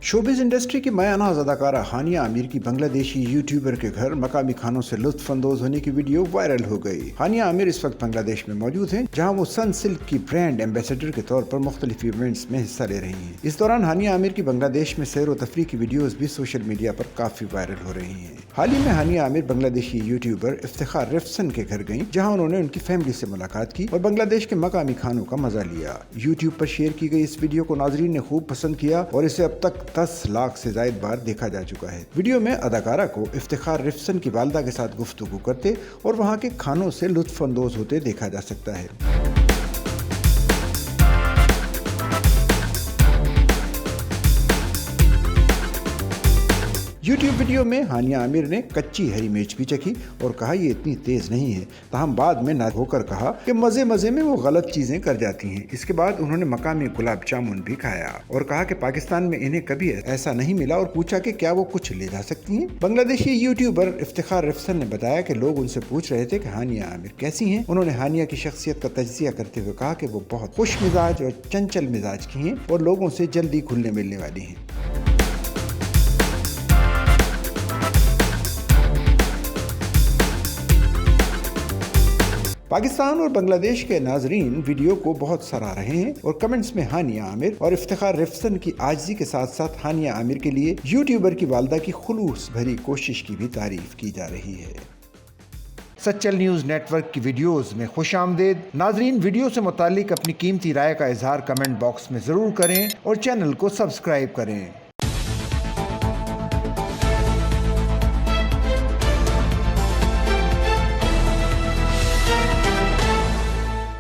Showbiz industry की मायानाज़ अदाकारा हानिया आमिर की बांग्लादेशी यूट्यूबर के घर मकामी खानों से लुत्फ अंदोज होने की वीडियो वायरल हो गई। हानिया आमिर इस वक्त बांग्लादेश में मौजूद हैं, जहां वो सनसिल्क की ब्रांड एम्बेसडर के तौर पर मुख्तलिफ इवेंट्स में हिस्सा ले रही हैं। इस दौरान हानिया आमिर की बांग्लादेश में सैर व तफरीह की वीडियोज भी सोशल मीडिया पर काफी वायरल हो रही हैं। हाल ही में हानिया आमिर बांग्लादेशी यूट्यूबर इफ्तिखार रिफ्सन के घर गयी, जहाँ उन्होंने उनकी फैमिली से मुलाकात की और बांग्लादेश के मकामी खानों का मजा लिया। यूट्यूब पर शेयर की गई इस वीडियो को नाजरीन ने खूब पसंद किया और इसे अब तक 10 लाख से ज्यादा बार देखा जा चुका है। वीडियो में अदाकारा को इफ्तिखार रिफ्सन की वालदा के साथ गुफ्तगू करते और वहाँ के खानों से लुत्फ अंदोज होते देखा जा सकता है। यूट्यूब वीडियो में हानिया आमिर ने कच्ची हरी मिर्च भी चखी और कहा ये इतनी तेज नहीं है, ताहम बाद में ना होकर कहा कि मजे मजे में वो गलत चीजें कर जाती हैं। इसके बाद उन्होंने मकामी गुलाब जामुन भी खाया और कहा कि पाकिस्तान में इन्हें कभी ऐसा नहीं मिला और पूछा कि क्या वो कुछ ले जा सकती हैं। बांग्लादेशी यूट्यूबर इफ्तिखार रिफ्सन ने बताया कि लोग उनसे पूछ रहे थे कि हानिया आमिर कैसी हैं। उन्होंने हानिया की शख्सियत का तज्जिया करते हुए कहा कि वो बहुत खुश मिजाज और चंचल मिजाज की हैं और लोगों से जल्दी घुलने मिलने वाली हैं। पाकिस्तान और बांग्लादेश के नाजरीन वीडियो को बहुत सराह रहे हैं और कमेंट्स में हानिया आमिर और इफ्तिखार रिफ्सन की आजिज़ी के साथ साथ हानिया आमिर के लिए यूट्यूबर की वालदा की खुलूस भरी कोशिश की भी तारीफ की जा रही है। सच्चल न्यूज़ नेटवर्क की वीडियोस में खुश आमदेद। नाजरीन, वीडियो से मुतालिक अपनी कीमती राय का इजहार कमेंट बॉक्स में ज़रूर करें और चैनल को सब्सक्राइब करें।